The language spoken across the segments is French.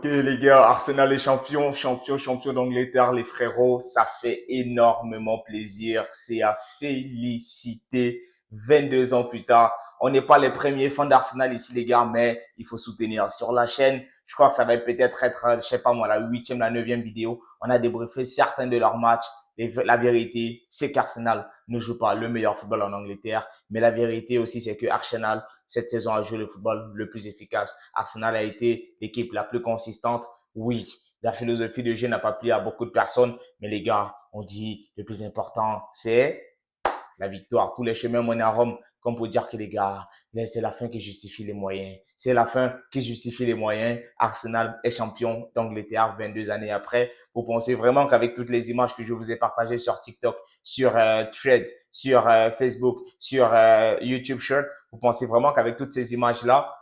Ok les gars, Arsenal est champion, champion d'Angleterre, les frérots, ça fait énormément plaisir, c'est à féliciter 22 ans plus tard. On n'est pas les premiers fans d'Arsenal ici les gars, mais il faut soutenir. Sur la chaîne, je crois que ça va peut-être être, je sais pas moi, la huitième, la neuvième vidéo. On a débriefé certains de leurs matchs. La vérité, c'est qu'Arsenal ne joue pas le meilleur football en Angleterre, mais la vérité aussi, c'est que Arsenal cette saison a joué le football le plus efficace. Arsenal a été l'équipe la plus consistante. Oui, la philosophie de jeu n'a pas plu à beaucoup de personnes, mais les gars, on dit le plus important, c'est la victoire. Tous les chemins mènent à Rome, comme pour dire que les gars, c'est la fin qui justifie les moyens. C'est la fin qui justifie les moyens. Arsenal est champion d'Angleterre 22 années après. Vous pensez vraiment qu'avec toutes les images que je vous ai partagées sur TikTok, sur Thread, sur Facebook, sur YouTube Shirt, vous pensez vraiment qu'avec toutes ces images-là,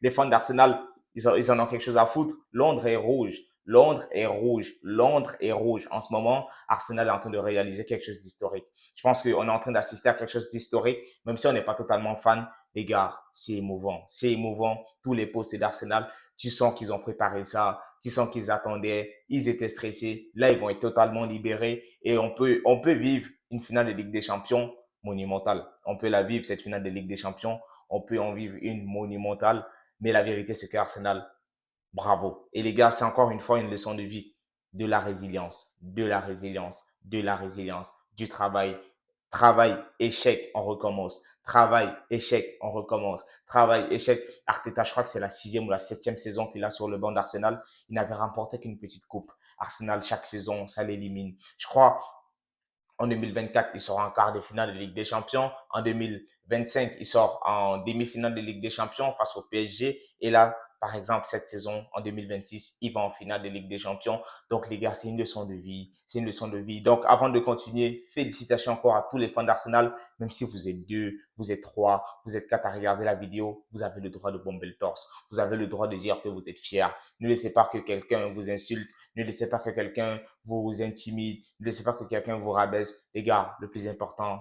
les fans d'Arsenal, ils en ont quelque chose à foutre? Londres est rouge. Londres est rouge. Londres est rouge. En ce moment, Arsenal est en train de réaliser quelque chose d'historique. Je pense qu'on est en train d'assister à quelque chose d'historique, même si on n'est pas totalement fan. Les gars, c'est émouvant. C'est émouvant. Tous les postes d'Arsenal, tu sens qu'ils ont préparé ça. Tu sens qu'ils attendaient. Ils étaient stressés. Là, ils vont être totalement libérés et on peut vivre une finale de Ligue des Champions monumentale. On peut la vivre, cette finale de Ligue des Champions. On peut en vivre une monumentale. Mais la vérité, c'est qu'Arsenal, bravo. Et les gars, c'est encore une fois une leçon de vie. De la résilience, de la résilience, de la résilience, du travail. Travail, échec, on recommence. Travail, échec, on recommence. Travail, échec. Arteta, je crois que c'est la sixième ou la septième saison qu'il a sur le banc d'Arsenal. Il n'avait remporté qu'une petite coupe. Arsenal, chaque saison, ça l'élimine. Je crois, en 2024, il sort en quart de finale de Ligue des Champions. En 2025, il sort en demi-finale de Ligue des Champions face au PSG. Et là, par exemple, cette saison, en 2026, il va en finale de Ligue des Champions. Donc, les gars, c'est une leçon de vie. C'est une leçon de vie. Donc, avant de continuer, félicitations encore à tous les fans d'Arsenal. Même si vous êtes deux, vous êtes trois, vous êtes quatre à regarder la vidéo, vous avez le droit de bomber le torse. Vous avez le droit de dire que vous êtes fiers. Ne laissez pas que quelqu'un vous insulte. Ne laissez pas que quelqu'un vous intimide. Ne laissez pas que quelqu'un vous rabaisse. Les gars, le plus important,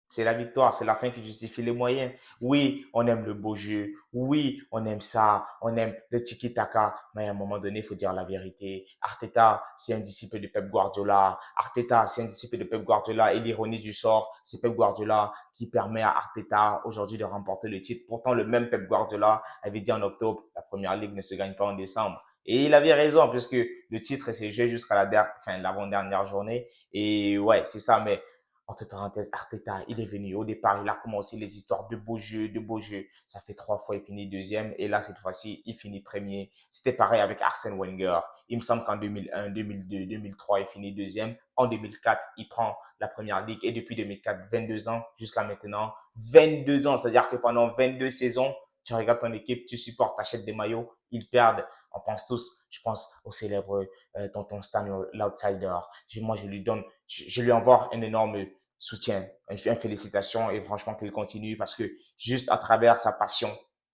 c'est la victoire, c'est la fin qui justifie les moyens. Oui, on aime le beau jeu. Oui, on aime ça. On aime le tiki-taka. Mais à un moment donné, il faut dire la vérité. Arteta, c'est un disciple de Pep Guardiola. Arteta, c'est un disciple de Pep Guardiola. Et l'ironie du sort, c'est Pep Guardiola qui permet à Arteta aujourd'hui de remporter le titre. Pourtant, le même Pep Guardiola avait dit en octobre, la première ligue ne se gagne pas en décembre. Et il avait raison, puisque le titre s'est joué jusqu'à l'avant-dernière journée. Et ouais, c'est ça. Mais entre parenthèses, Arteta, il est venu. Au départ, il a commencé les histoires de beaux jeux, de beaux jeux. Ça fait trois fois, il finit deuxième. Et là, cette fois-ci, il finit premier. C'était pareil avec Arsène Wenger. Il me semble qu'en 2001, 2002, 2003, il finit deuxième. En 2004, il prend la première ligue. Et depuis 2004, 22 ans jusqu'à maintenant. 22 ans, c'est-à-dire que pendant 22 saisons, tu regardes ton équipe, tu supportes, t'achètes des maillots, ils perdent. On pense tous, je pense au célèbre tonton Stan, l'outsider. Moi, je lui donne, je lui envoie un énorme soutien, une félicitation et franchement qu'il continue parce que juste à travers sa passion,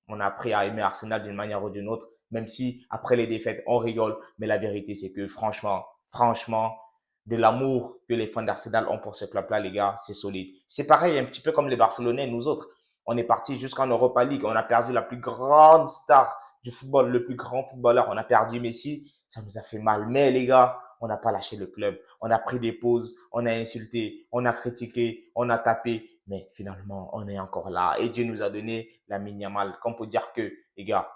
on a appris à aimer Arsenal d'une manière ou d'une autre, même si après les défaites, on rigole. Mais la vérité, c'est que franchement, de l'amour que les fans d'Arsenal ont pour ce club-là, les gars, c'est solide. C'est pareil, un petit peu comme les Barcelonais, nous autres. On est parti jusqu'en Europa League. On a perdu la plus grande star du football, le plus grand footballeur. On a perdu Messi. Ça nous a fait mal. Mais les gars, on n'a pas lâché le club. On a pris des pauses, on a insulté, on a critiqué, on a tapé. Mais finalement, on est encore là. Et Dieu nous a donné la Yamal. Comme pour dire que, les gars,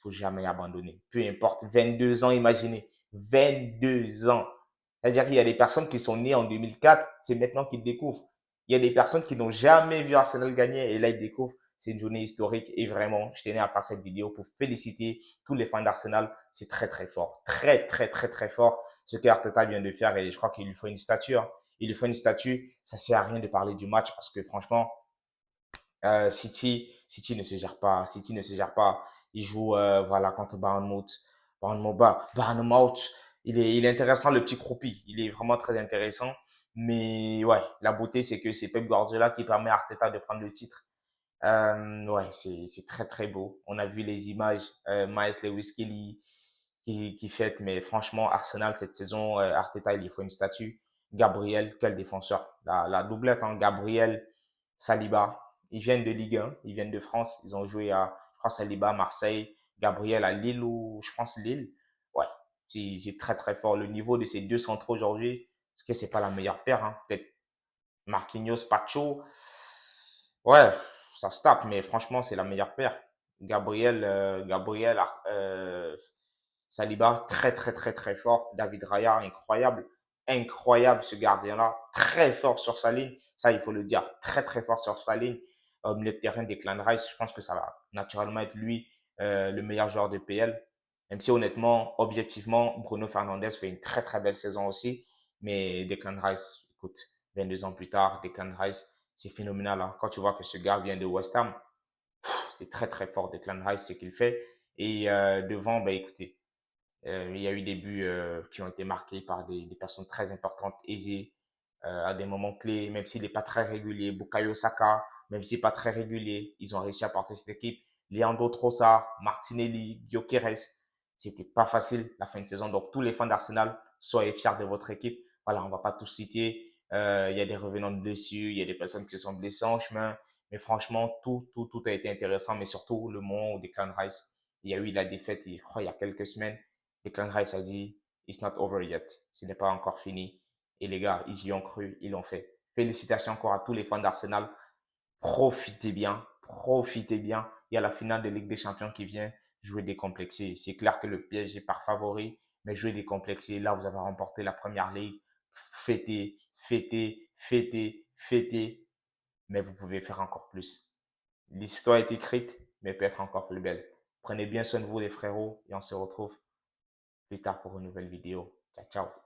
faut jamais abandonner. Peu importe. 22 ans, imaginez. 22 ans. C'est-à-dire qu'il y a des personnes qui sont nées en 2004, c'est maintenant qu'ils découvrent. Il y a des personnes qui n'ont jamais vu Arsenal gagner et là, ils découvrent. C'est une journée historique et vraiment, je tenais à faire cette vidéo pour féliciter tous les fans d'Arsenal. C'est très, très fort. Très, très, très, très fort ce que Arteta vient de faire et je crois qu'il lui faut une statue. Hein. Il lui faut une statue. Ça sert à rien de parler du match parce que franchement, City ne se gère pas. City ne se gère pas. Il joue voilà contre Bournemouth. Bournemouth. Il est intéressant le petit croupi. Il est vraiment très intéressant. Mais ouais, la beauté c'est que c'est Pep Guardiola qui permet à Arteta de prendre le titre. Ouais, c'est très très beau. On a vu les images, Miles Lewis qui fête, mais franchement, Arsenal cette saison, Arteta, il lui faut une statue. Gabriel, quel défenseur. La doublette, hein, Gabriel, Saliba. Ils viennent de Ligue 1, ils viennent de France. Ils ont joué à, je crois, Saliba, Marseille. Gabriel à Lille ou je pense Lille. Ouais, c'est très très fort. Le niveau de ces deux centraux aujourd'hui, est-ce que c'est pas la meilleure paire, hein? Peut-être Marquinhos, Pacho. Ouais, ça se tape, mais franchement, c'est la meilleure paire. Gabriel, Saliba, très très très très fort. David Raya, incroyable. Incroyable ce gardien-là. Très fort sur sa ligne. Ça, il faut le dire. Très très fort sur sa ligne. Au milieu de terrain, Declan Rice, je pense que ça va naturellement être lui le meilleur joueur de PL. Même si honnêtement, objectivement, Bruno Fernandes fait une très très belle saison aussi. Mais Declan Rice, écoute, 22 ans plus tard, Declan Rice, c'est phénoménal, hein. Quand tu vois que ce gars vient de West Ham, c'est très très fort Declan Rice ce qu'il fait. Et devant, bah écoutez, il y a eu des buts qui ont été marqués par des personnes très importantes, aisées, à des moments clés, même s'il n'est pas très régulier. Bukayo Saka, même s'il n'est pas très régulier, ils ont réussi à porter cette équipe. Leandro Trossard, Martinelli, Gyökeres, c'était pas facile la fin de saison. Donc tous les fans d'Arsenal, soyez fiers de votre équipe. Voilà, on va pas tous citer. Il y a des revenants de blessures, il y a des personnes qui se sont blessées en chemin. Mais franchement, tout a été intéressant. Mais surtout, le moment où Declan Rice, il y a eu la défaite, il y a quelques semaines. Declan Rice a dit, It's not over yet. Ce n'est pas encore fini. Et les gars, ils y ont cru, ils l'ont fait. Félicitations encore à tous les fans d'Arsenal. Profitez bien, profitez bien. Il y a la finale de Ligue des Champions qui vient. Jouer décomplexé. C'est clair que le PSG part favori, mais jouer décomplexé. Là, vous avez remporté la première ligue. Fêtez, fêtez, fêtez, fêtez. Mais vous pouvez faire encore plus. L'histoire est écrite, mais peut être encore plus belle. Prenez bien soin de vous, les frérots, et on se retrouve plus tard pour une nouvelle vidéo. Ciao, ciao.